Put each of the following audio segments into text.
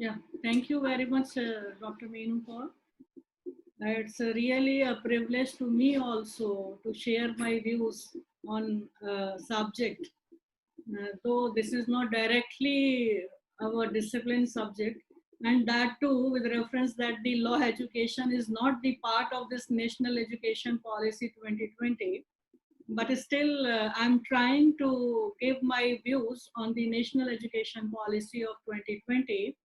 Yeah, thank you very much, Dr. Meenu, for it's really a privilege to me also to share my views on subject. Though this is not directly our discipline subject, and that too with reference that the law education is not the part of this National Education Policy 2020, but still I'm trying to give my views on the National Education Policy of 2020.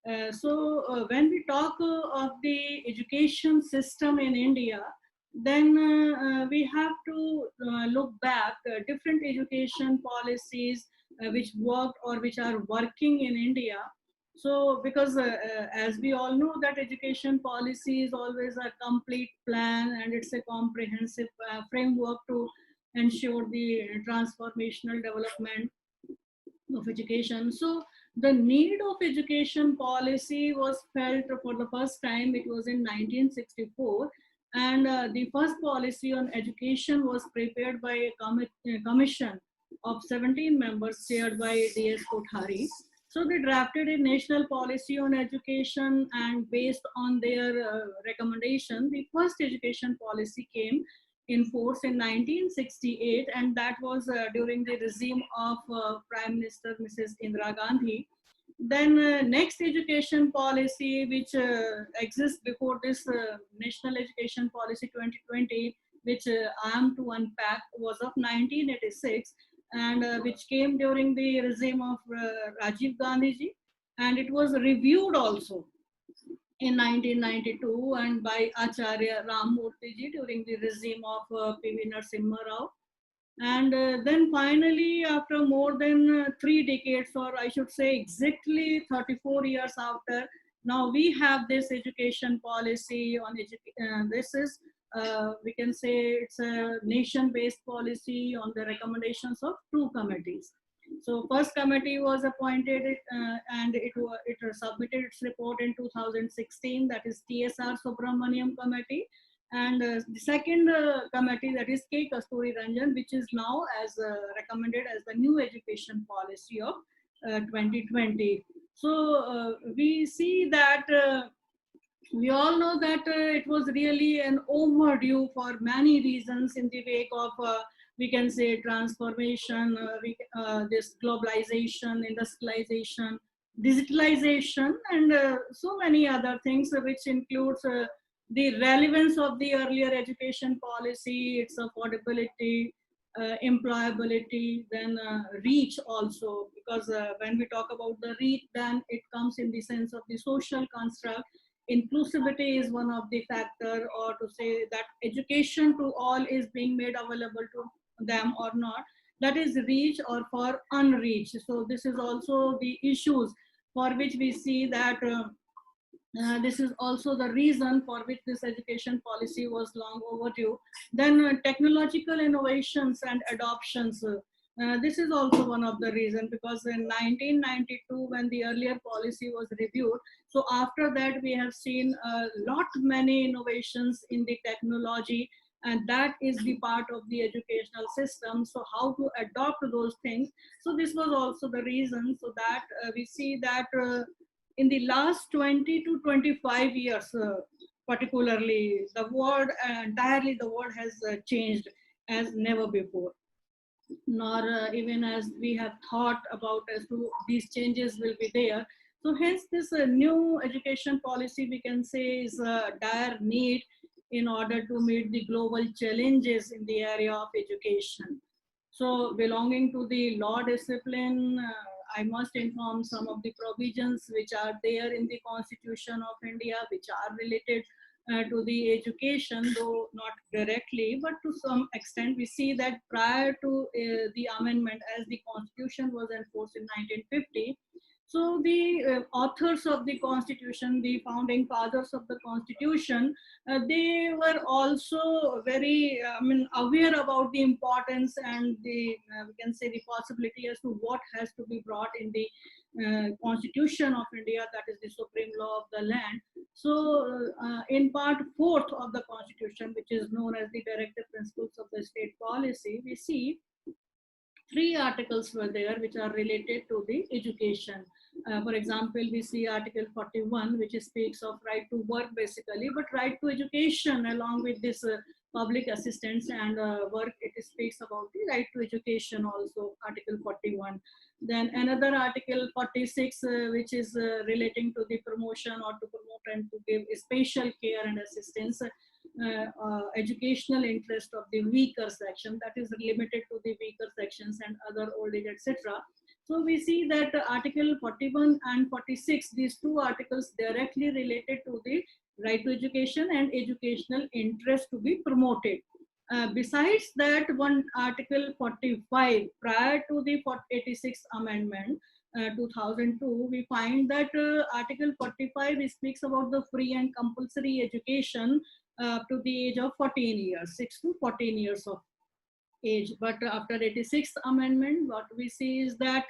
When we talk of the education system in India, then we have to look back different education policies which worked or which are working in India. So, because as we all know that education policy is always a complete plan and it's a comprehensive framework to ensure the transformational development of education. So the need of education policy was felt for the first time. It was in 1964, and the first policy on education was prepared by a commission of 17 members chaired by D.S. Kothari. So they drafted a national policy on education, and based on their recommendation, the first education policy came in force in 1968, and that was during the regime of Prime Minister Mrs. Indira Gandhi. Then next education policy, which exists before this National Education Policy 2020, which I am to unpack, was of 1986, and which came during the regime of Rajiv Gandhi ji, and it was reviewed also in 1992 and by Acharya Rammurthy ji during the regime of P.V. Narasimha Rao. And then finally, after more than 3 decades, or I should say exactly 34 years after, now we have this education policy on education. This is, we can say it's a nation-based policy on the recommendations of two committees. So first committee was appointed and it submitted its report in 2016, that is TSR Subramaniam committee. And the second committee, that is K. Kasturi Ranjan, which is now as recommended as the new education policy of 2020. So we see that we all know that it was really an overdue for many reasons in the wake of we can say transformation, this globalization, industrialization, digitalization, and so many other things, which includes the relevance of the earlier education policy, its affordability, employability, then reach also, because when we talk about the reach, then it comes in the sense of the social construct. Inclusivity is one of the factor, or to say that education to all is being made available to them or not, that is reach or for unreached. So this is also the issues for which we see that this is also the reason for which this education policy was long overdue. Then technological innovations and adoptions. This is also one of the reasons, because in 1992, when the earlier policy was reviewed, so after that we have seen a lot many innovations in the technology, and that is the part of the educational system. So how to adopt those things. So this was also the reason, so that we see that in the last 20 to 25 years, particularly, the world, entirely the world has changed as never before, nor even as we have thought about as to these changes will be there. So hence this new education policy, we can say, is a dire need in order to meet the global challenges in the area of education. So belonging to the law discipline, I must inform some of the provisions which are there in the Constitution of India, which are related to the education, though not directly, but to some extent. We see that prior to the amendment, as the Constitution was enforced in 1950, so the authors of the Constitution, the founding fathers of the Constitution, they were also very, aware about the importance and the, we can say, the possibility as to what has to be brought in the Constitution of India, that is the supreme law of the land. So, in part fourth of the Constitution, which is known as the Directive Principles of the State Policy, we see three articles were there which are related to the education. For example, we see Article 41, which speaks of right to work basically, but right to education along with this public assistance and work, it speaks about the right to education also, Article 41. Then another Article 46, which is relating to the promotion or to promote and to give special care and assistance educational interest of the weaker section, that is limited to the weaker sections and other old age, etc. So we see that Article 41 and 46, these two articles directly related to the right to education and educational interest to be promoted. Besides that, one Article 45, prior to the 86th Amendment, 2002, we find that Article 45 speaks about the free and compulsory education up to the age of 14 years, 6 to 14 years of age. But after 86th Amendment, what we see is that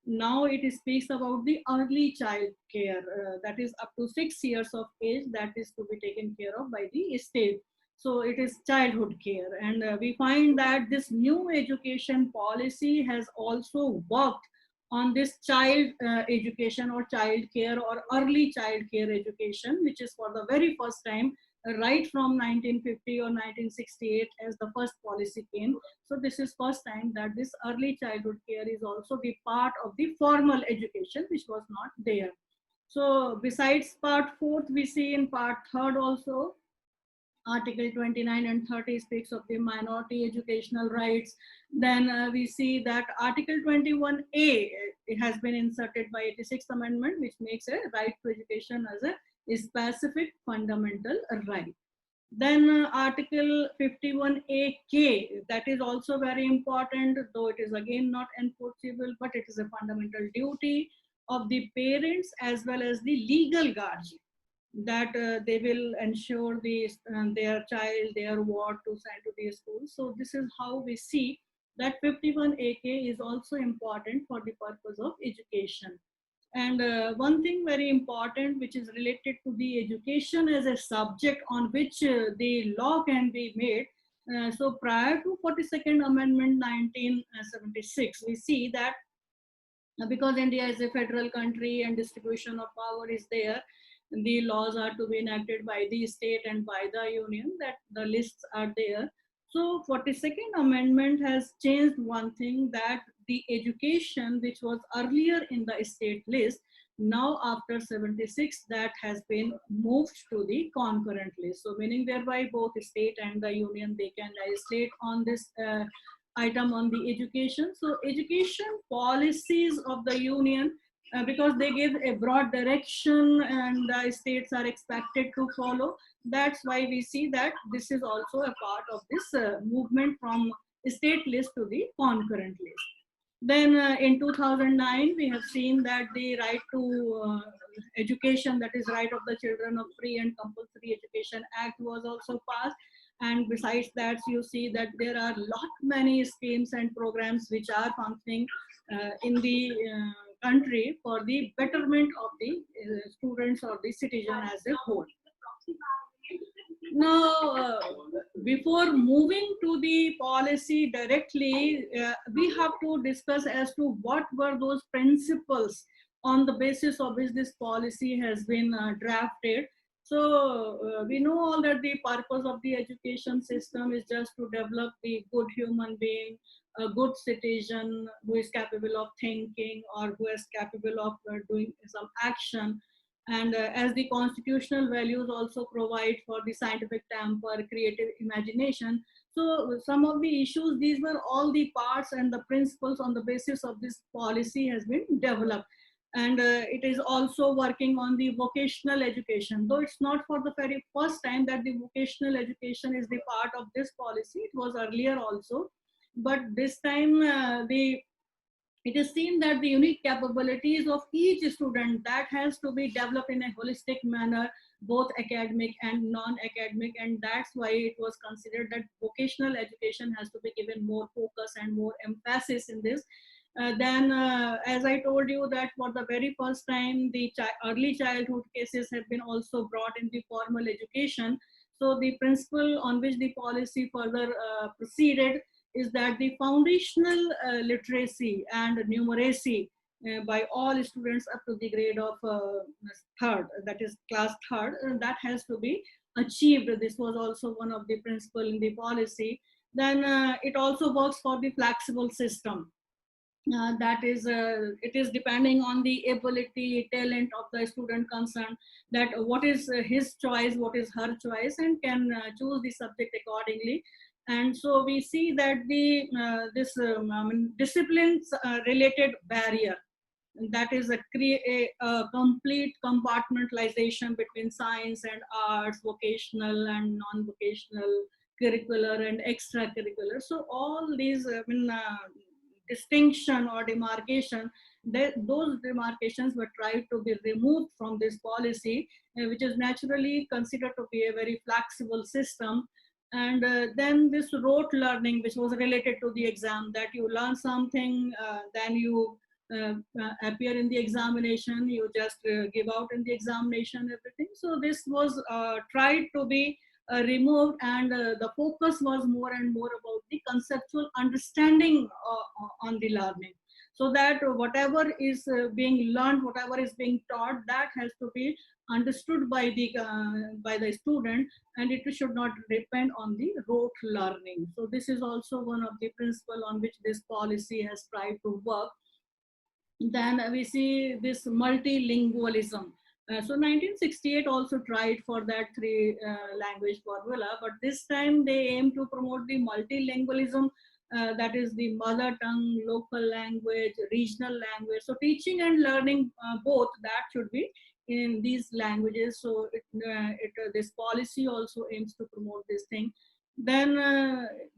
now it speaks about the early child care, that is up to 6 years of age, that is to be taken care of by the state. So it is childhood care. And we find that this new education policy has also worked on this child education or child care or early child care education, which is for the very first time right from 1950 or 1968 as the first policy came. So this is first time that this early childhood care is also the part of the formal education, which was not there. So besides part fourth, we see in part third also Article 29 and 30 speaks of the minority educational rights. Then we see that Article 21A, it has been inserted by 86th Amendment, which makes a right to education as a specific fundamental right. Then Article 51AK, that is also very important, though it is again not enforceable, but it is a fundamental duty of the parents as well as the legal guardian, that they will ensure their child, their ward to send to the school. So this is how we see that 51AK is also important for the purpose of education. And one thing very important, which is related to the education as a subject on which the law can be made. So prior to 42nd Amendment 1976, we see that because India is a federal country and distribution of power is there, the laws are to be enacted by the state and by the union, that the lists are there. So 42nd Amendment has changed one thing, that the education which was earlier in the state list, now after 76, that has been moved to the concurrent list. So meaning thereby both state and the union, they can legislate on this item on the education. So education policies of the union, because they give a broad direction and the states are expected to follow. That's why we see that this is also a part of this movement from state list to the concurrent list. Then in 2009, we have seen that the right to education, that is right of the children of free and compulsory education act, was also passed. And besides that, you see that there are lot many schemes and programs which are functioning in the country for the betterment of the students or the citizen as a whole. Now, before moving to the policy directly, we have to discuss as to what were those principles on the basis of which this policy has been drafted. So we know all that the purpose of the education system is just to develop the good human being, a good citizen who is capable of thinking or who is capable of doing some action. And as the constitutional values also provide for the scientific temper, creative imagination. So some of the issues, these were all the parts and the principles on the basis of this policy has been developed. And it is also working on the vocational education, though it's not for the very first time that the vocational education is the part of this policy. It was earlier also, but this time it is seen that the unique capabilities of each student, that has to be developed in a holistic manner, both academic and non-academic, and that's why it was considered that vocational education has to be given more focus and more emphasis in this. Then, as I told you, that for the very first time, the early childhood cases have been also brought in the formal education. So the principle on which the policy further proceeded is that the foundational literacy and numeracy by all students up to the grade of third, that is class third, that has to be achieved. This was also one of the principle in the policy. Then it also works for the flexible system. That is, it is depending on the ability, talent of the student concerned, that what is his choice, what is her choice, and can choose the subject accordingly. And so we see that the this disciplines related barrier, that is a complete compartmentalization between science and arts, vocational and non-vocational, curricular and extracurricular. So all these distinction or demarcation, those demarcations were tried to be removed from this policy, which is naturally considered to be a very flexible system. And then this rote learning, which was related to the exam, that you learn something, then you appear in the examination, you just give out in the examination, everything. So this was tried to be removed, and the focus was more and more about the conceptual understanding on the learning, so that whatever is being learned, whatever is being taught, that has to be understood by the student, and it should not depend on the rote learning. So this is also one of the principles on which this policy has tried to work. Then we see this multilingualism. So 1968 also tried for that three language formula, but this time they aim to promote the multilingualism, that is the mother tongue, local language, regional language. So teaching and learning both, that should be in these languages. So this policy also aims to promote this thing. Then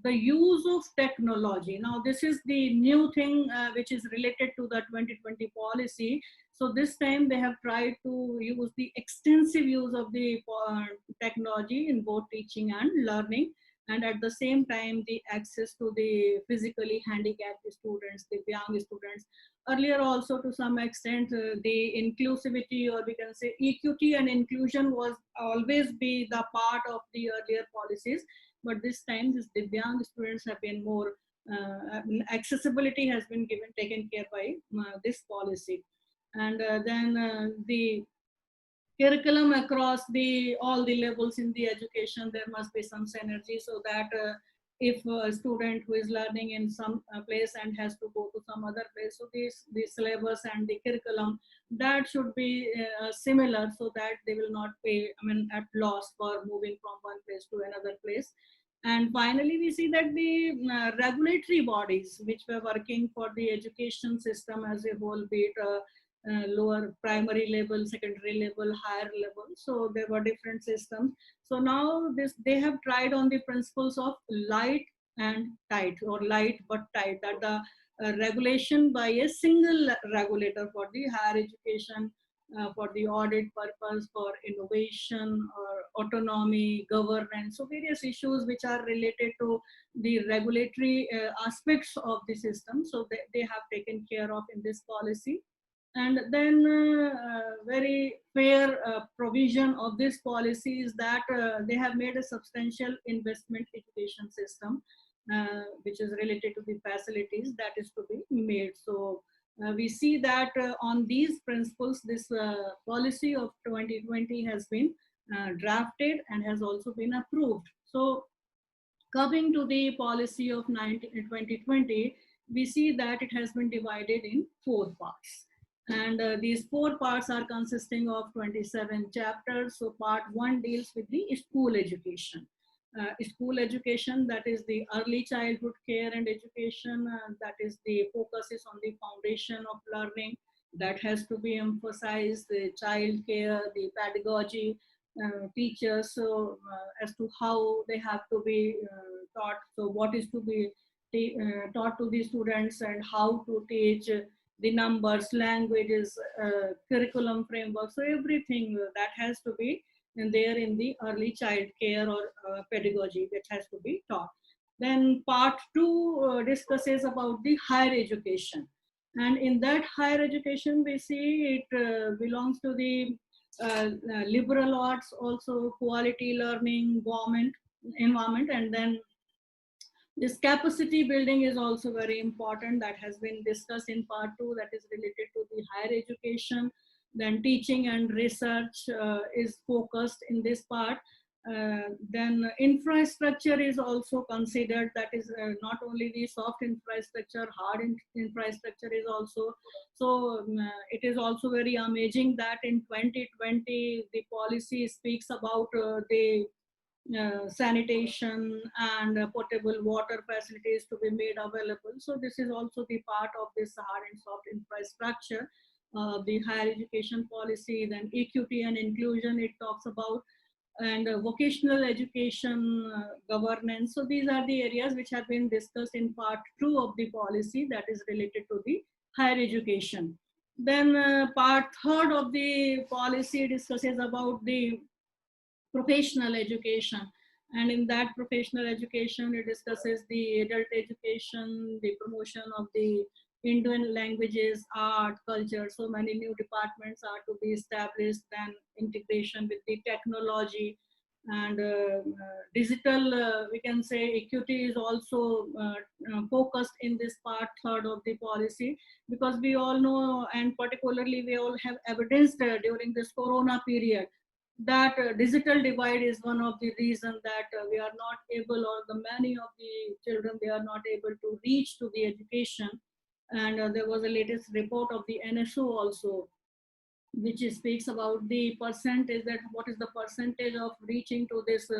the use of technology. Now this is the new thing which is related to the 2020 policy. So this time they have tried to use the extensive use of the technology in both teaching and learning, and at the same time the access to the physically handicapped students, the young students. Earlier also to some extent the inclusivity, or we can say equity and inclusion, was always be the part of the earlier policies, but this time this Divyang students have been more accessibility has been taken care by this policy. And then the curriculum across all the levels in the education, there must be some synergy, so that if a student who is learning in some place and has to go to some other place, so the syllabus and the curriculum, that should be similar, so that they will not be at loss for moving from one place to another place. And finally, we see that the regulatory bodies which were working for the education system as a whole, be it lower primary level, secondary level, higher level. So there were different systems. So now they have tried on the principles of light and tight, or light but tight, that the regulation by a single regulator for the higher education, for the audit purpose, for innovation or autonomy, governance. So various issues which are related to the regulatory aspects of the system. So they have taken care of in this policy. And then very fair provision of this policy is that they have made a substantial investment education system, which is related to the facilities that is to be made. So we see that on these principles, this policy of 2020 has been drafted and has also been approved. So coming to the policy of 2020, we see that it has been divided in 4 parts. And these 4 parts are consisting of 27 chapters. So part 1 deals with the school education. School education, that is the early childhood care and education, that is the focus is on the foundation of learning, that has to be emphasized, the child care, the pedagogy, teachers, so as to how they have to be taught, so what is to be taught to the students, and how to teach the numbers, languages, curriculum framework. So everything that has to be there in the early child care or pedagogy that has to be taught. Then part 2 discusses about the higher education. And in that higher education, we see it belongs to the liberal arts, also quality learning, environment, and then This capacity building is also very important. That has been discussed in part 2, that is related to the higher education. Then teaching and research is focused in this part. Then infrastructure is also considered. That is not only the soft infrastructure, hard infrastructure is also. So it is also very amazing that in 2020 the policy speaks about the sanitation and potable water facilities to be made available. So this is also the part of this hard and soft infrastructure, the higher education policy. Then equity and inclusion it talks about, and vocational education governance. So these are the areas which have been discussed in part 2 of the policy, that is related to the higher education. Then part 3 of the policy discusses about the professional education, and in that professional education it discusses the adult education, the promotion of the Indian languages, art, culture. So many new departments are to be established, then integration with the technology and digital, we can say equity is also focused in this part 3 of the policy, because we all know, and particularly we all have evidenced during this corona period, that digital divide is one of the reasons that we are not able, or the many of the children, they are not able to reach to the education. And there was a latest report of the NSO also, which speaks about the percentage, that what is the percentage of reaching to this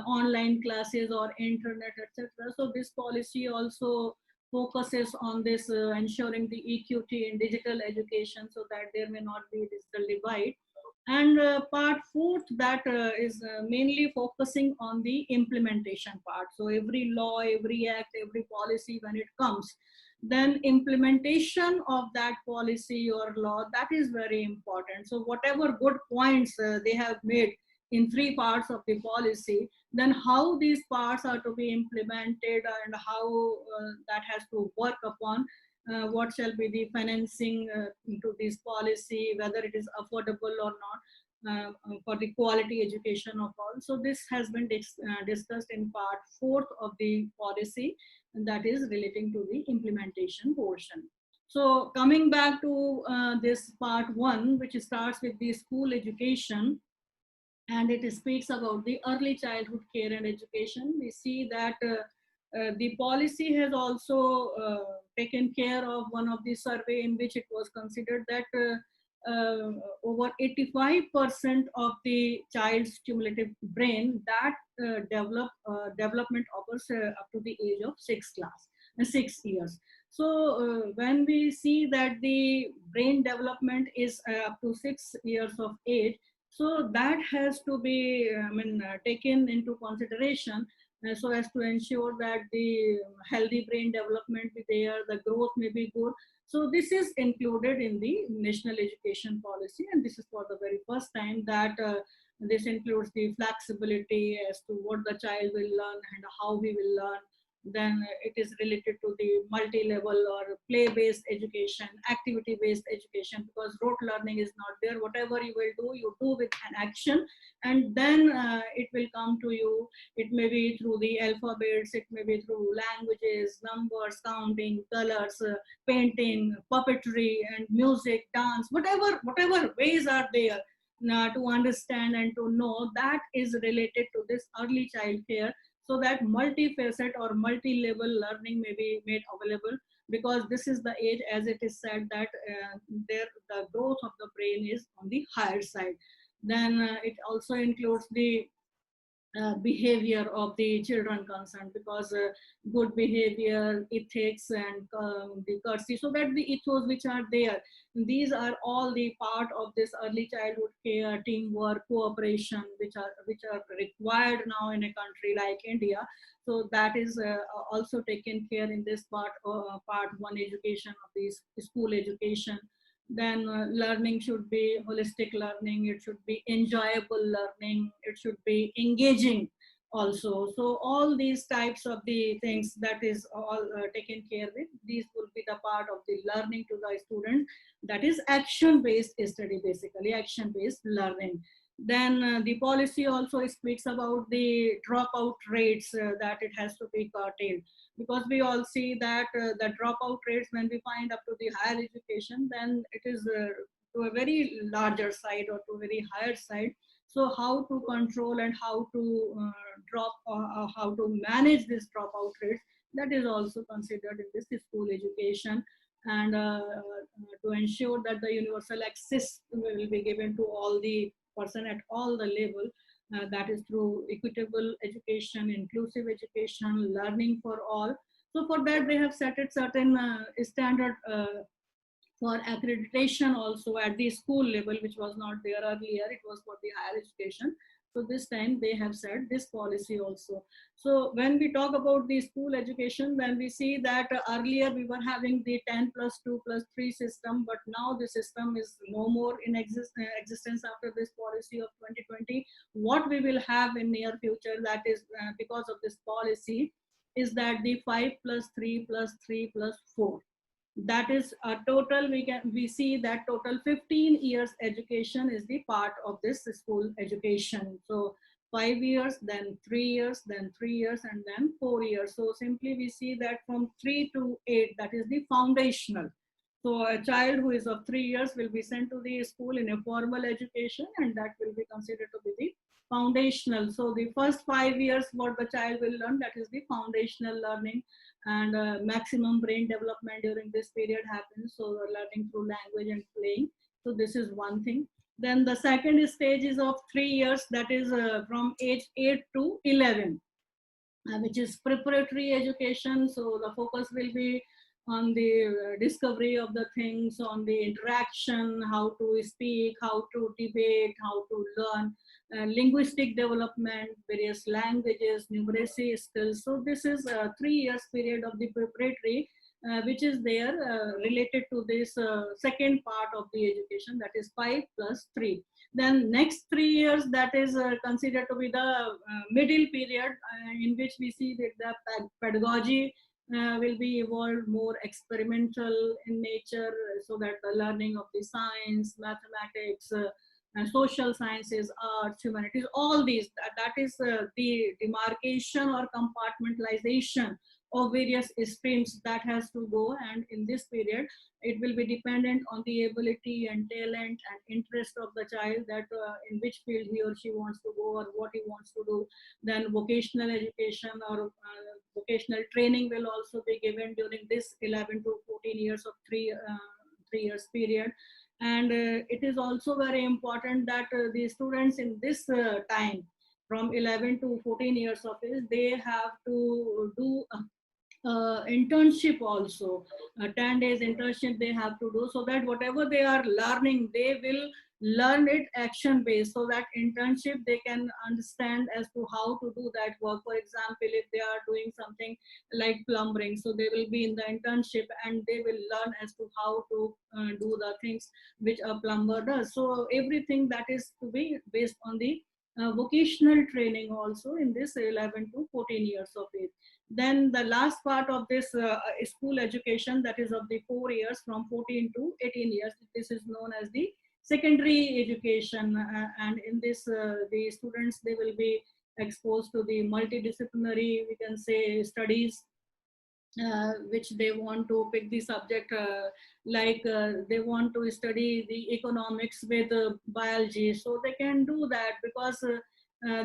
online classes or internet, etc. So this policy also focuses on this ensuring the equity in digital education, so that there may not be digital divide. And part 4th, that is mainly focusing on the implementation part. So every law, every act, every policy, when it comes, then implementation of that policy or law, that is very important. So whatever good points they have made in 3 parts of the policy, then how these parts are to be implemented, and how that has to work upon, what shall be the financing into this policy, whether it is affordable or not, for the quality education of all. So this has been discussed in part 4th of the policy, and that is relating to the implementation portion. So coming back to this part 1, which starts with the school education, and it speaks about the early childhood care and education. We see that the policy has also taken care of one of the survey in which it was considered that over 85% of the child's cumulative brain that development occurs up to the age of 6 years. So when we see that the brain development is up to 6 years of age, so that has to be, taken into consideration, so as to ensure that the healthy brain development be there, the growth may be good. So this is included in the national education policy, and this is for the very first time that this includes the flexibility as to what the child will learn and how he will learn. Then it is related to the multi-level or play-based education, activity-based education, because rote learning is not there. Whatever you will do, you do with an action, and then it will come to you. It may be through the alphabets, it may be through languages, numbers, counting, colors, painting, puppetry, and music, dance, whatever ways are there to understand and to know, that is related to this early child care, so that multi-facet or multi-level learning may be made available, because this is the age, as it is said, that there the growth of the brain is on the higher side. Then it also includes the behavior of the children concerned, because good behavior, ethics, and the courtesy, so that the ethos which are there, these are all the part of this early childhood care, teamwork, cooperation, which are required now in a country like India. So that is also taken care in this part 1 education of this school education. Then learning should be holistic learning, it should be enjoyable learning, it should be engaging also. So all these types of the things, that is all taken care with. These will be the part of the learning to the student, that is action based study, basically action based learning. Then the policy also speaks about the dropout rates, that it has to be curtailed, because we all see that the dropout rates, when we find up to the higher education, then it is to a very larger side or to a very higher side. So how to control and how to drop, or how to manage this dropout rates, that is also considered in this school education. And to ensure that the universal access will be given to all the person at all the level, that is through equitable education, inclusive education, learning for all. So for that they have set it certain standard for accreditation also at the school level, which was not there earlier. It was for the higher education. So this time they have set this policy also. So when we talk about the school education, then we see that earlier we were having the 10 plus 2 plus 3 system, but now the system is no more in existence after this policy of 2020. What we will have in near future, that is because of this policy, is that the 5 plus 3 plus 3 plus 4, that is a total, we see that total 15 years education is the part of this school education. So 5 years, then 3 years, then 3 years, and then 4 years. So simply we see that from 3 to 8, that is the foundational. So a child who is of 3 years will be sent to the school in a formal education, and that will be considered to be the foundational. So the first 5 years what the child will learn, that is the foundational learning. And maximum brain development during this period happens, so learning through language and playing. So this is one thing. Then the second stage is of 3 years, that is from age 8 to 11, which is preparatory education. So the focus will be on the discovery of the things, on the interaction, how to speak, how to debate, how to learn, linguistic development, various languages, numeracy skills. So this is a 3 years period of the preparatory, which is there related to this second part of the education, that is 5 plus 3. Then next 3 years, that is considered to be the middle period, in which we see that the pedagogy will be evolved more experimental in nature, so that the learning of the science, mathematics, social sciences, arts, humanities, all these, that is the demarcation or compartmentalization of various streams that has to go. And in this period it will be dependent on the ability and talent and interest of the child, that in which field he or she wants to go or what he wants to do. Then vocational education or vocational training will also be given during this 11 to 14 years of 3 years period. And it is also very important that the students in this time from 11 to 14 years of age, they have to do internship also. 10 days internship they have to do, so that whatever they are learning, they will learn it action based, so that internship they can understand as to how to do that work. For example, if they are doing something like plumbing, so they will be in the internship and they will learn as to how to do the things which a plumber does. So everything that is to be based on the vocational training also in this 11 to 14 years of age. Then the last part of this school education, that is of the 4 years from 14 to 18 years, this is known as the secondary education. And in this, the students, they will be exposed to the multidisciplinary, we can say, studies, which they want to pick the subject, like they want to study the economics with biology, so they can do that, because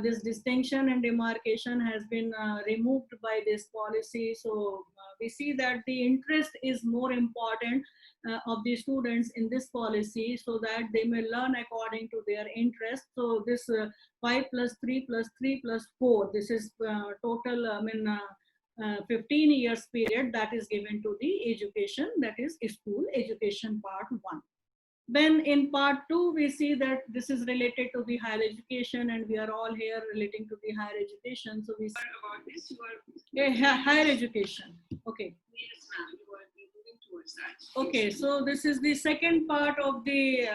this distinction and demarcation has been removed by this policy. So we see that the interest is more important of the students in this policy, so that they may learn according to their interest. So this 5 plus 3 plus 3 plus 4, this is total, 15 years period that is given to the education, that is school education part 1. Then in part 2, we see that this is related to the higher education, and we are all here relating to the higher education. So we see about this, higher education. Okay. Yes, ma'am. You are moving towards that. Okay, so this is the second part of the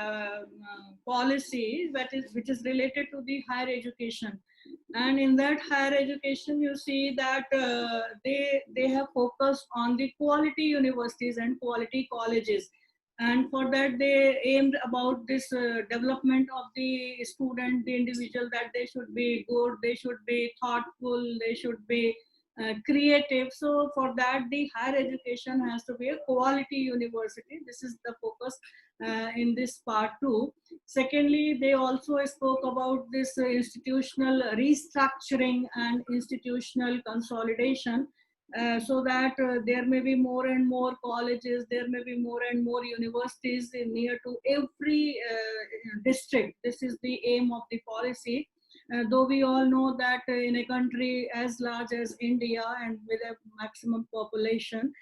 policy, that is, which is related to the higher education. And in that higher education, you see that they have focused on the quality universities and quality colleges. And for that they aimed about this development of the student, the individual, that they should be good, they should be thoughtful, they should be creative. So for that the higher education has to be a quality university. This is the focus in this part too. Secondly, they also spoke about this institutional restructuring and institutional consolidation, so that there may be more and more colleges, there may be more and more universities in near to every district. This is the aim of the policy. Though we all know that in a country as large as India and with a maximum population,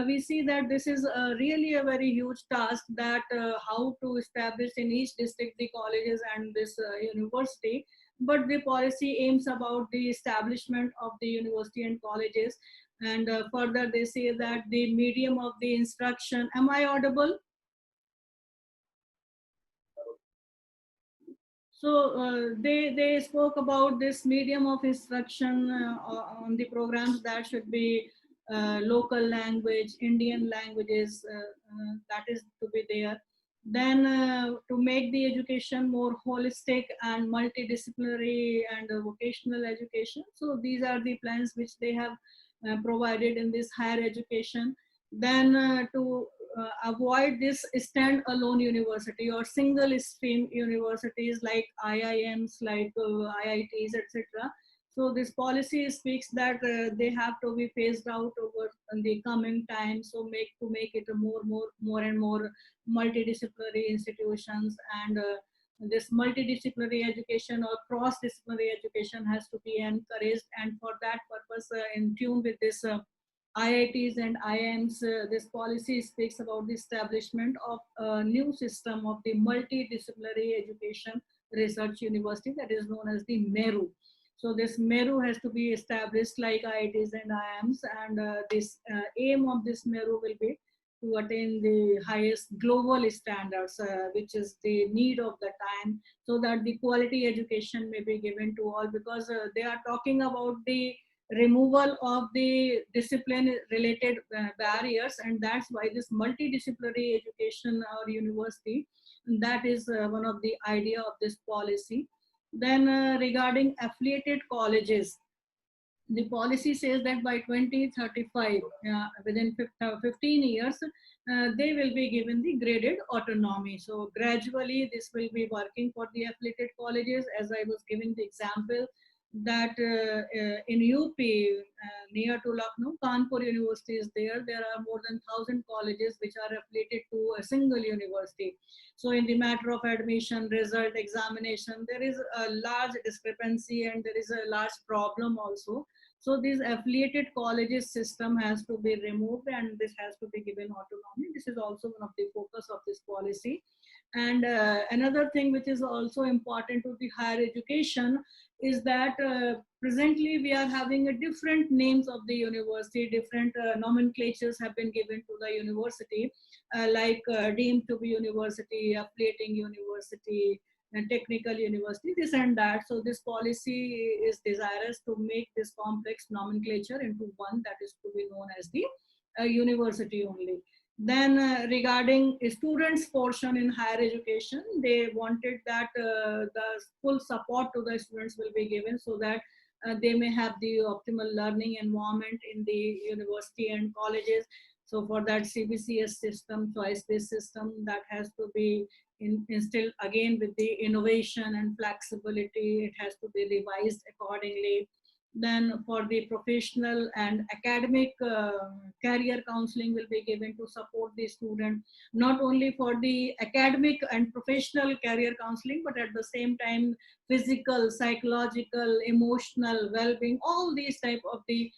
we see that this is really a very huge task, that how to establish in each district the colleges and this university. But the policy aims about the establishment of the university and colleges. And further they say that the medium of the instruction, am I audible? So they spoke about this medium of instruction on the programs, that should be local language, Indian languages, that is to be there. Then to make the education more holistic and multidisciplinary and vocational education. So these are the plans which they have provided in this higher education. Then to avoid this stand-alone university or single stream universities like IIMs, like IITs, etc. So this policy speaks that they have to be phased out over in the coming time. So make it a more and more multidisciplinary institutions, and this multidisciplinary education or cross-disciplinary education has to be encouraged. And for that purpose, in tune with this IITs and IIMs, this policy speaks about the establishment of a new system of the multidisciplinary education research university, that is known as the MERU. So this MERU has to be established like IITs and IIMs, and this aim of this MERU will be to attain the highest global standards, which is the need of the time, so that the quality education may be given to all, because they are talking about the removal of the discipline related barriers, and that's why this multidisciplinary education or university, that is one of the idea of this policy. Then regarding affiliated colleges, the policy says that by 2035, within 15 years, they will be given the graded autonomy. So gradually this will be working for the affiliated colleges. As I was giving the example, that in UP, near to Lucknow, Kanpur University is there. There are more than 1,000 colleges which are affiliated to a single university. So in the matter of admission, result, examination, there is a large discrepancy and there is a large problem also. So this affiliated colleges system has to be removed, and this has to be given autonomy. This is also one of the focus of this policy. And another thing which is also important to the higher education is that presently we are having a different names of the university, different nomenclatures have been given to the university, like deemed to be university, affiliating university, and technical university, this and that. So this policy is desirous to make this complex nomenclature into one that is to be known as the university only. Then regarding students portion in higher education, they wanted that the full support to the students will be given, so that they may have the optimal learning environment in the university and colleges. So for that CBCS system, choice-based system, that has to be instilled again with the innovation and flexibility. It has to be revised accordingly. Then for the professional and academic career counseling will be given to support the student, not only for the academic and professional career counseling, but at the same time physical, psychological, emotional well-being, all these type of the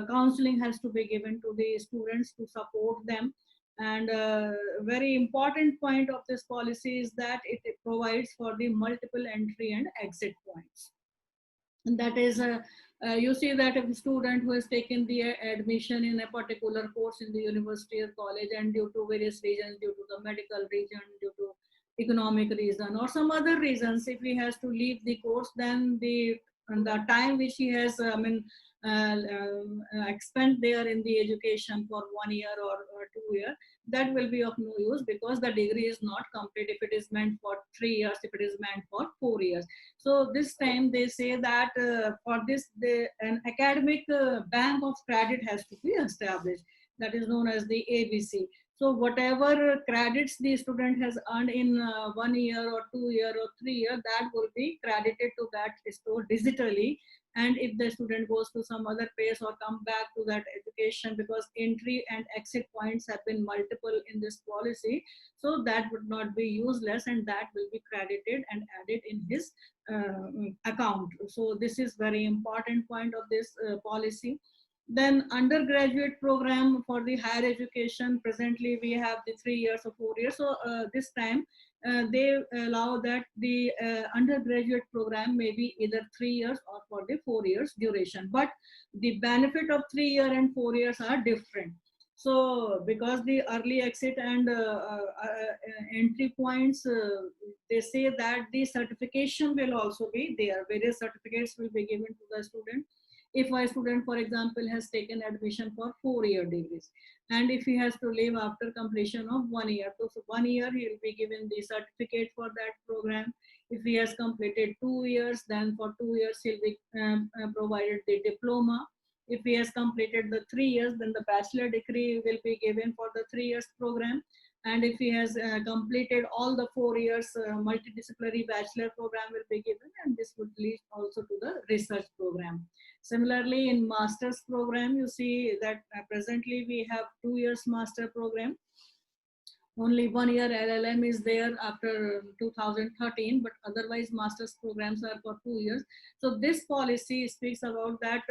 counseling has to be given to the students to support them. And very important point of this policy is that it provides for the multiple entry and exit points. And that is you see that if a student who has taken the admission in a particular course in the university or college, and due to various reasons, due to the medical reason, due to economic reason or some other reasons, if he has to leave the course, then the time which he has expend there in the education for 1 year or 2 years, that will be of no use because the degree is not complete if it is meant for 3 years, if it is meant for 4 years. So this time they say that for this, an academic bank of credit has to be established. That is known as the ABC. So whatever credits the student has earned in 1 year or 2 year or 3 year, that will be credited to that store digitally. And if the student goes to some other place or come back to that education, because entry and exit points have been multiple in this policy, so that would not be useless and that will be credited and added in his account. So this is very important point of this policy. Then undergraduate program for the higher education, presently we have the 3 years or 4 years. So this time they allow that the undergraduate program may be either 3 years or for the 4 years duration. But the benefit of 3 year and 4 years are different. So because the early exit and entry points, they say that the certification will also be there. Various certificates will be given to the student. If a student, for example, has taken admission for 4 year degrees, and if he has to leave after completion of 1 year, so 1 year he will be given the certificate for that program. If he has completed 2 years, then for 2 years he'll be provided the diploma. If he has completed the 3 years, then the bachelor degree will be given for the 3 years program. And if he has completed all the 4 years, multidisciplinary bachelor program will be given, and this would lead also to the research program. Similarly, in master's program, you see that presently we have 2 years master program. Only 1 year LLM is there after 2013, but otherwise master's programs are for 2 years. So this policy speaks about that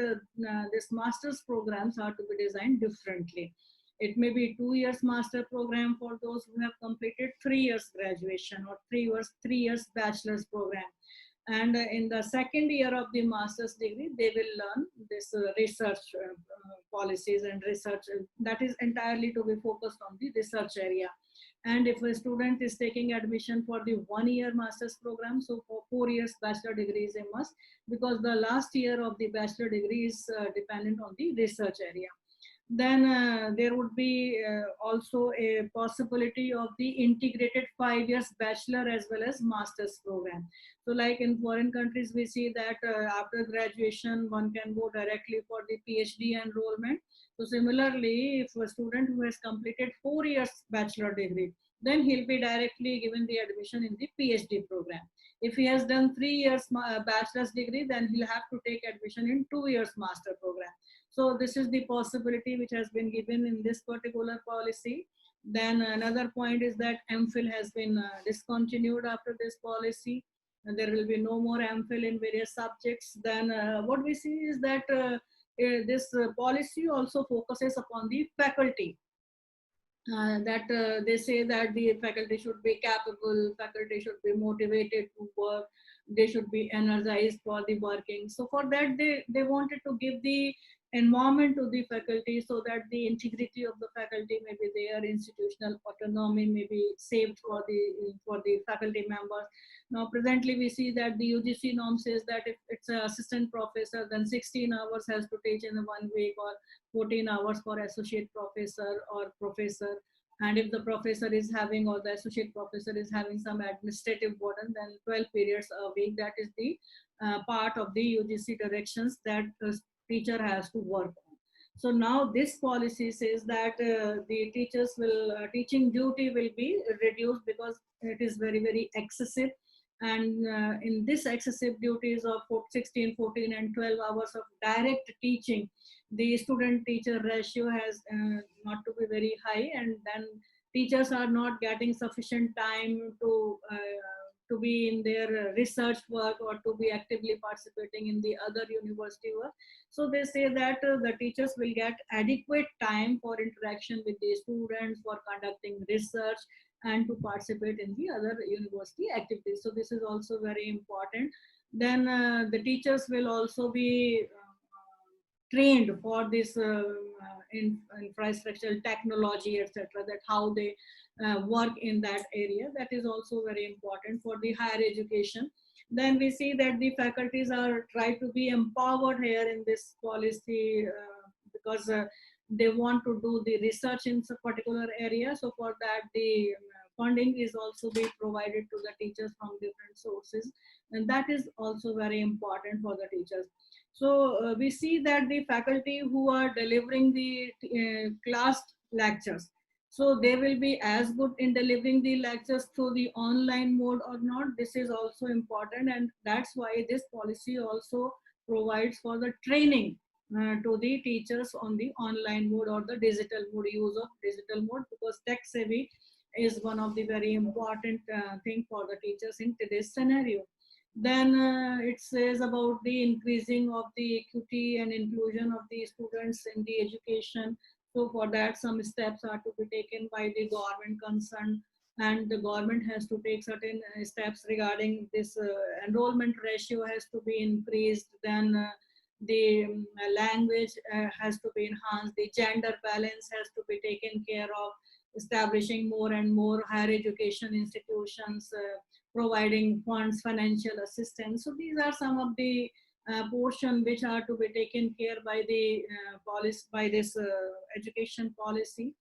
this master's programs are to be designed differently. It may be 2 years master program for those who have completed 3 years graduation, or 3 years bachelor's program. And in the second year of the master's degree, they will learn this research policies and research that is entirely to be focused on the research area. And if a student is taking admission for the 1 year master's program, so for 4 years bachelor degree is a must, because the last year of the bachelor degree is dependent on the research area. Then there would be also a possibility of the integrated 5 years bachelor as well as master's program. So like in foreign countries, we see that after graduation, one can go directly for the PhD enrollment. So similarly, if a student who has completed 4 years bachelor degree, then he'll be directly given the admission in the PhD program. If he has done 3 years bachelor's degree, then he'll have to take admission in 2 years master program. So this is the possibility which has been given in this particular policy. Then another point is that MPhil has been discontinued after this policy. And there will be no more MPhil in various subjects. Then what we see is that this policy also focuses upon the faculty. That they say that the faculty should be capable, faculty should be motivated to work, they should be energized for the working. So for that, they wanted to give the environment to the faculty so that the integrity of the faculty may be there, institutional autonomy may be saved for the faculty members. Now presently we see that the UGC norm says that if it's an assistant professor, then 16 hours has to teach in 1 week, or 14 hours for associate professor or professor. And if the professor is having, or the associate professor is having some administrative burden, then 12 periods a week. That is the part of the UGC directions that the teacher has to work on. So now this policy says that the teachers will, teaching duty will be reduced because it is very, very excessive. And in this excessive duties of 16, 14 and 12 hours of direct teaching, the student teacher ratio has not to be very high, and then teachers are not getting sufficient time to be in their research work or to be actively participating in the other university work. So they say that the teachers will get adequate time for interaction with the students, for conducting research, and to participate in the other university activities. So this is also very important. Then the teachers will also be trained for this infrastructural technology, etc., that how they work in that area. That is also very important for the higher education. Then we see that the faculties are try to be empowered here in this policy, because they want to do the research in some particular area. So for that, the funding is also being provided to the teachers from different sources, and that is also very important for the teachers. So we see that the faculty who are delivering the class lectures, so they will be as good in delivering the lectures through the online mode or not. This is also important, and that's why this policy also provides for the training to the teachers on the online mode or the digital mode, use of digital mode, because tech savvy is one of the very important thing for the teachers in today's scenario. Then it says about the increasing of the equity and inclusion of the students in the education. So for that, some steps are to be taken by the government concerned, and the government has to take certain steps regarding this. Enrollment ratio has to be increased. Then the language has to be enhanced. The gender balance has to be taken care of. Establishing more and more higher education institutions, providing funds, financial assistance. So these are some of the portion which are to be taken care by the policy, by this education policy.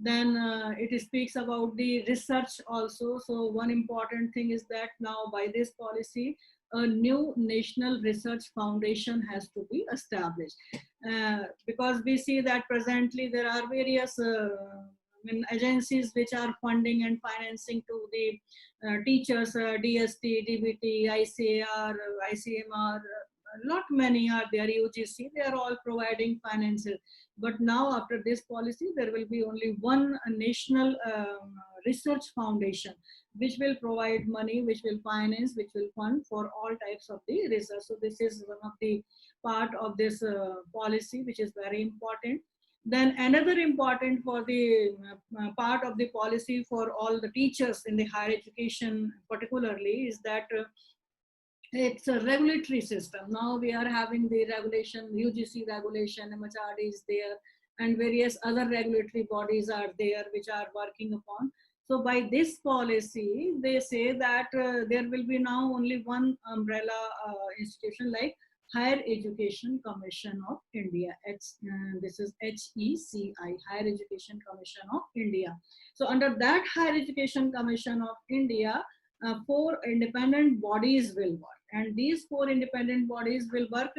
Then it speaks about the research also. So one important thing is that now by this policy, a new national research foundation has to be established, because we see that presently there are various agencies which are funding and financing to the teachers, DST, DBT, ICAR, ICMR, not many are there, UGC, they are all providing finances. But now after this policy, there will be only one national research foundation, which will provide money, which will finance, which will fund for all types of the research. So this is one of the part of this policy, which is very important. Then another important for the part of the policy for all the teachers in the higher education particularly is that it's a regulatory system. Now we are having the regulation, UGC regulation, MHRD is there, and various other regulatory bodies are there which are working upon. So by this policy, they say that there will be now only one umbrella institution, like Higher Education Commission of India. This is HECI, Higher Education Commission of India. So under that Higher Education Commission of India, 4 independent bodies will work, and these 4 independent bodies will work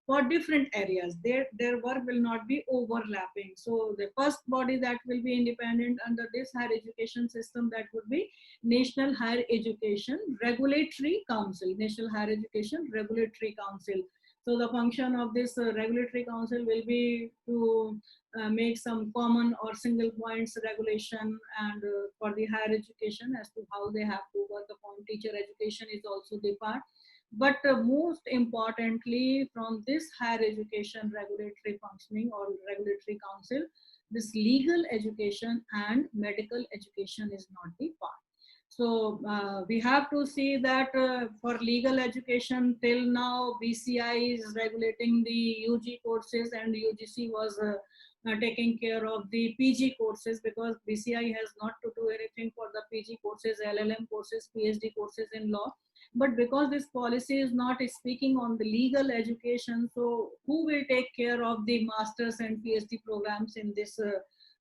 for different areas. Their work will not be overlapping. So the first body that will be independent under this higher education system, that would be National Higher Education Regulatory Council, National Higher Education Regulatory Council. So the function of this regulatory council will be to make some common or single points regulation, and for the higher education as to how they have to work upon. Teacher education is also the part. But most importantly, from this higher education regulatory functioning or regulatory council, this legal education and medical education is not the part. So we have to see that for legal education, till now BCI is regulating the UG courses, and UGC was taking care of the PG courses, because BCI has not to do anything for the PG courses, LLM courses, PhD courses in law. But because this policy is not speaking on the legal education, so who will take care of the masters and PhD programs in this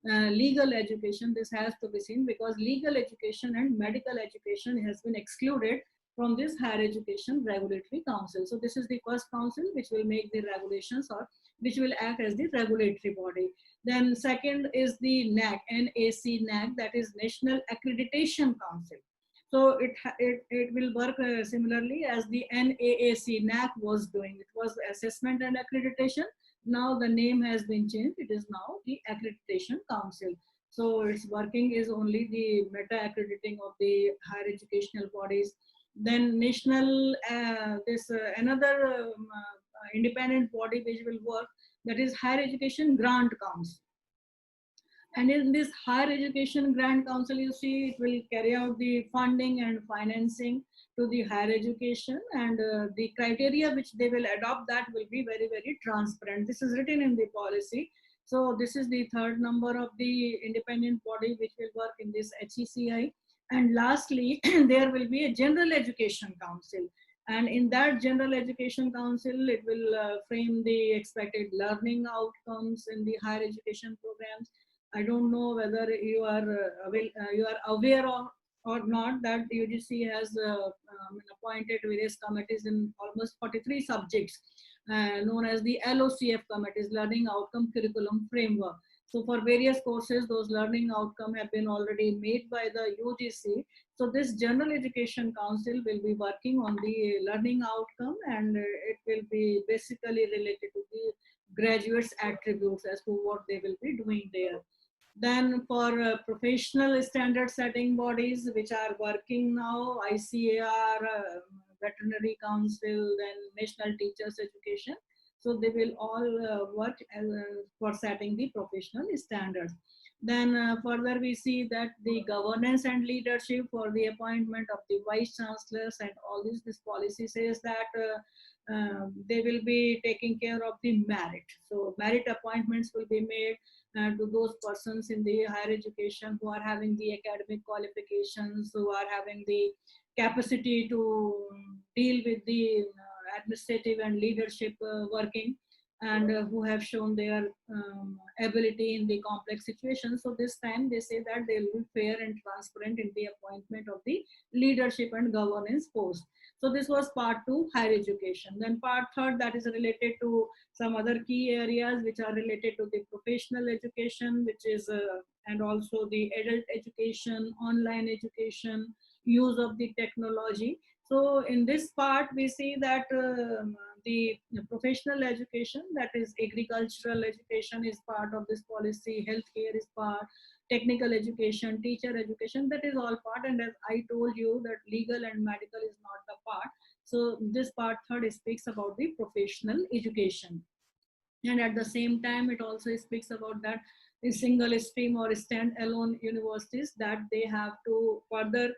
legal education? This has to be seen, because legal education and medical education has been excluded from this higher education regulatory council. So this is the first council which will make the regulations, or which will act as the regulatory body. Then second is the NAC, NAC, that is National Accreditation Council. So it will work similarly as the NAAC, NAC was doing. It was assessment and accreditation. Now the name has been changed. It is now the Accreditation Council. So its working is only the meta accrediting of the higher educational bodies. Then national, another independent body which will work, that is Higher Education Grant Council. And in this Higher Education Grant Council, you see, it will carry out the funding and financing to the higher education, and the criteria which they will adopt, that will be very, very transparent. This is written in the policy. So this is the third number of the independent body which will work in this HECI. And lastly, there will be a General Education Council. And in that General Education Council, it will frame the expected learning outcomes in the higher education programs. I don't know whether you are aware of or not that UGC has appointed various committees in almost 43 subjects, known as the LOCF committees, Learning Outcome Curriculum Framework. So for various courses, those learning outcome have been already made by the UGC. So this General Education Council will be working on the learning outcome, and it will be basically related to the graduates' attributes as to what they will be doing there. Then for professional standard setting bodies which are working now, ICAR, Veterinary Council, then National Teachers Education. So they will all work for setting the professional standards. Then further we see that the governance and leadership for the appointment of the vice chancellors and all this policy says that they will be taking care of the merit. So merit appointments will be made to those persons in the higher education who are having the academic qualifications, who are having the capacity to deal with the administrative and leadership working, and who have shown their ability in the complex situations. So this time they say that they will be fair and transparent in the appointment of the leadership and governance post. So this was part two, higher education. Then part third, that is related to some other key areas which are related to the professional education, which is and also the adult education, online education, use of the technology. So in this part, we see that the professional education, that is agricultural education, is part of this policy, healthcare is part, technical education, teacher education, that is all part. And as I told you that legal and medical is not the part. So this part third speaks about the professional education. And at the same time, it also speaks about that the single stream or stand-alone universities, that they have to further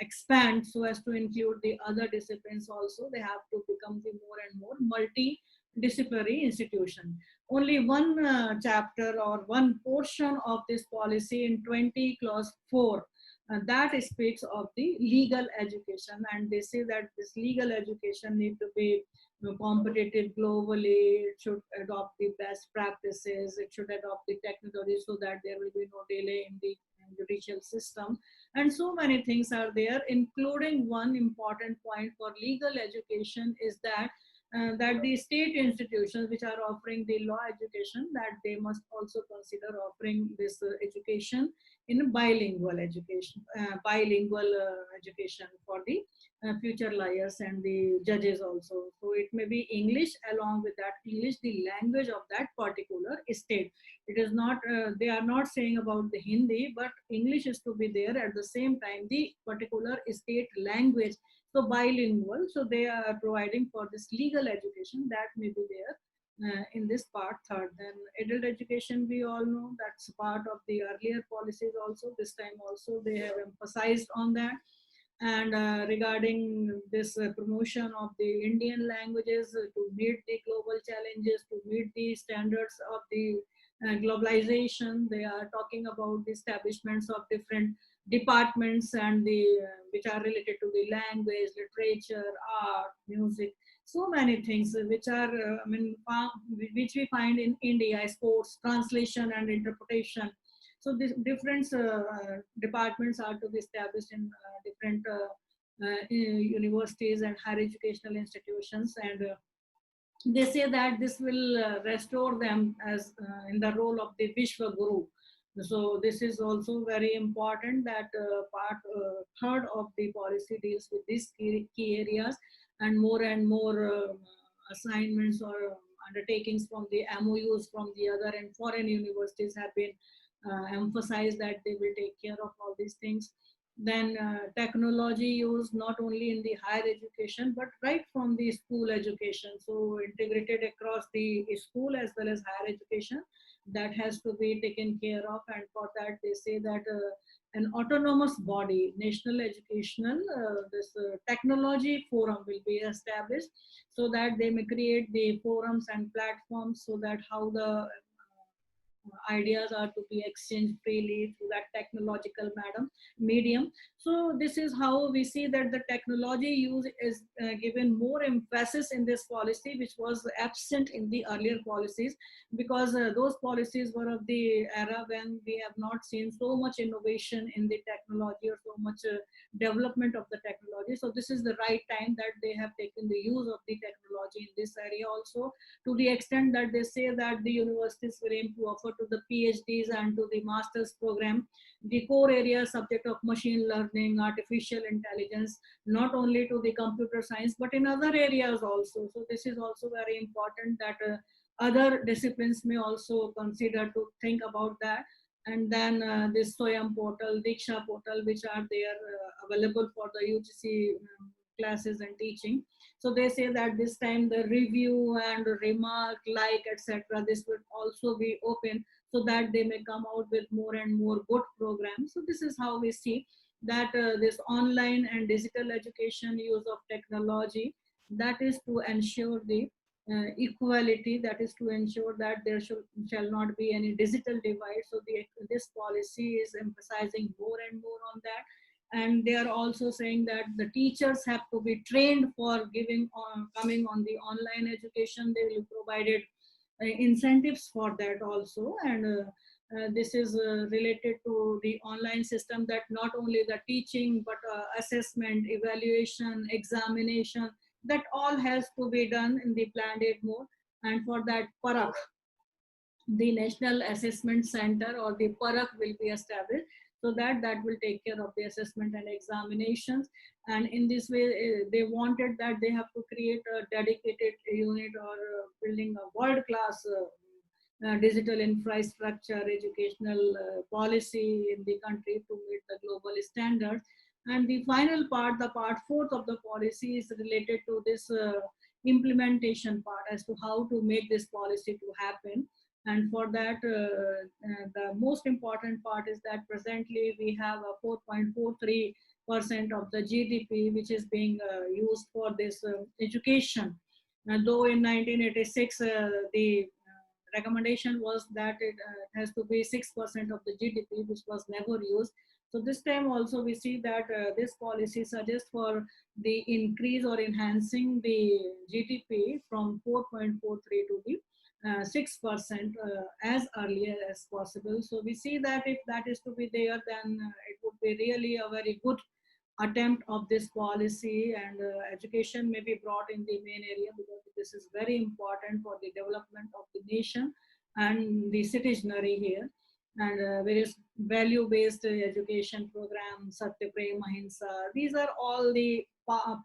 expand so as to include the other disciplines also. They have to become the more and more multidisciplinary institution. Only one chapter or one portion of this policy in 20 clause 4 that speaks of the legal education, and they say that this legal education need to be competitive globally. It should adopt the best practices. It should adopt the technology so that there will be no delay in the judicial system. And so many things are there, including one important point for legal education is that that the state institutions which are offering the law education, that they must also consider offering this education in bilingual education, education for the future lawyers and the judges also. So it may be English, along with that English, the language of that particular state. It is not, they are not saying about the Hindi, but English is to be there at the same time, the particular state language. So bilingual, so they are providing for this legal education that may be there in this part third. Then adult education, we all know that's part of the earlier policies also. This time also they have emphasized on that. And regarding this promotion of the Indian languages to meet the global challenges, to meet the standards of the globalization, they are talking about the establishments of different departments and the which are related to the language, literature, art, music, so many things which are which we find in India: sports, translation and interpretation. So these different departments are to be established in different universities and higher educational institutions, and they say that this will restore them as in the role of the Vishwa Guru. So this is also very important, that part third of the policy deals with these key areas, and more assignments or undertakings from the MOUs from the other and foreign universities have been emphasized, that they will take care of all these things. Then technology use not only in the higher education but right from the school education, so integrated across the school as well as higher education, that has to be taken care of. And for that they say that an autonomous body, national educational this technology forum will be established, so that they may create the forums and platforms, so that how the ideas are to be exchanged freely through that technological medium, So this is how we see that the technology use is given more emphasis in this policy, which was absent in the earlier policies, because those policies were of the era when we have not seen so much innovation in the technology or so much development of the technology. So this is the right time that they have taken the use of the technology in this area also, to the extent that they say that the universities will aim to offer to the PhDs and to the master's program the core area subject of machine learning, artificial intelligence, not only to the computer science, but in other areas also. So this is also very important that other disciplines may also consider to think about that. And then this SWAYAM portal, Diksha portal, which are there available for the UGC classes and teaching. So they say that this time the review and remark, like, etc., this would also be open, so that they may come out with more and more good programs. So this is how we see that this online and digital education use of technology, that is to ensure the equality, that is to ensure that there shall not be any digital divide. So this policy is emphasizing more and more on that. And they are also saying that the teachers have to be trained for giving on coming on the online education. They will provided incentives for that also. And this is related to the online system, that not only the teaching but assessment, evaluation, examination, that all has to be done in the planned aid mode. And for that, Parak, the National Assessment Center or the Parak will be established, so that that will take care of the assessment and examinations. And in this way, they wanted that they have to create a dedicated unit or building a world-class digital infrastructure, educational policy in the country to meet the global standards. And the final part, the part fourth of the policy, is related to this implementation part, as to how to make this policy to happen. And for that, the most important part is that presently we have a 4.43% of the GDP, which is being used for this education. And though in 1986, the recommendation was that it has to be 6% of the GDP, which was never used. So this time also we see that this policy suggests for the increase or enhancing the GDP from 4.43 to the 6% as earlier as possible. So we see that if that is to be there, then it would be really a very good attempt of this policy. And education may be brought in the main area, because this is very important for the development of the nation and the citizenry here. And various value-based education programs, Satya Prem Ahimsa, these are all the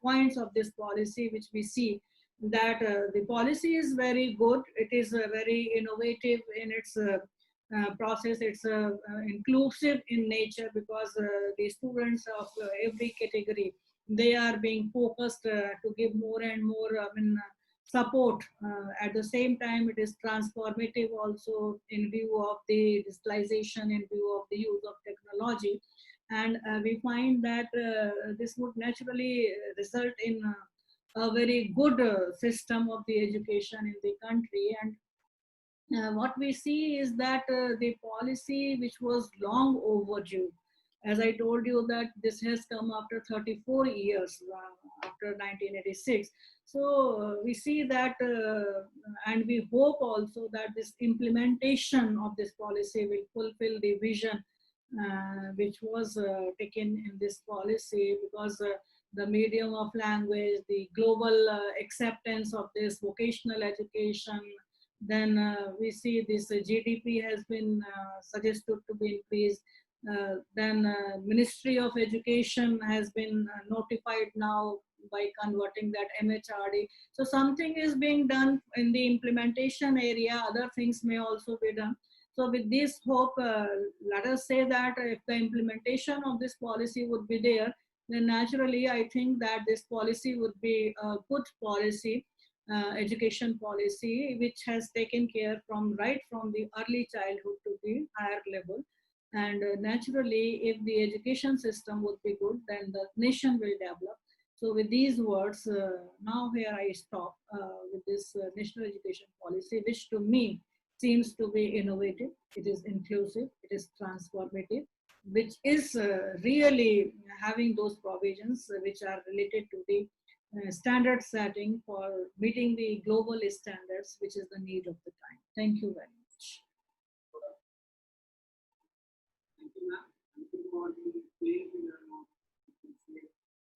points of this policy, which we see that the policy is very good. It is very innovative in its process. It's inclusive in nature, because the students of every category, they are being focused to give more and more support. At the same time, it is transformative also in view of the digitalization, in view of the use of technology. And we find that this would naturally result in a very good system of the education in the country. And what we see is that the policy, which was long overdue, as I told you, that this has come after 34 years, after 1986. So we see that, and we hope also that this implementation of this policy will fulfill the vision which was taken in this policy, because the medium of language, the global acceptance of this vocational education, then we see this GDP has been suggested to be increased. Then Ministry of Education has been notified now by converting that MHRD. So something is being done in the implementation area. Other things may also be done. So with this hope, let us say that if the implementation of this policy would be there, then naturally I think that this policy would be a good policy, education policy, which has taken care from right from the early childhood to the higher level. And naturally, if the education system would be good, then the nation will develop. So with these words, now here I stop with this national education policy, which to me seems to be innovative, it is inclusive, it is transformative, which is really having those provisions which are related to the standard setting for meeting the global standards, which is the need of the time. Thank you very much. Thank you, ma'am. Thank you for the way you are now, you can say,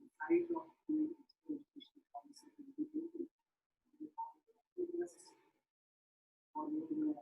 the side of the education policy. For your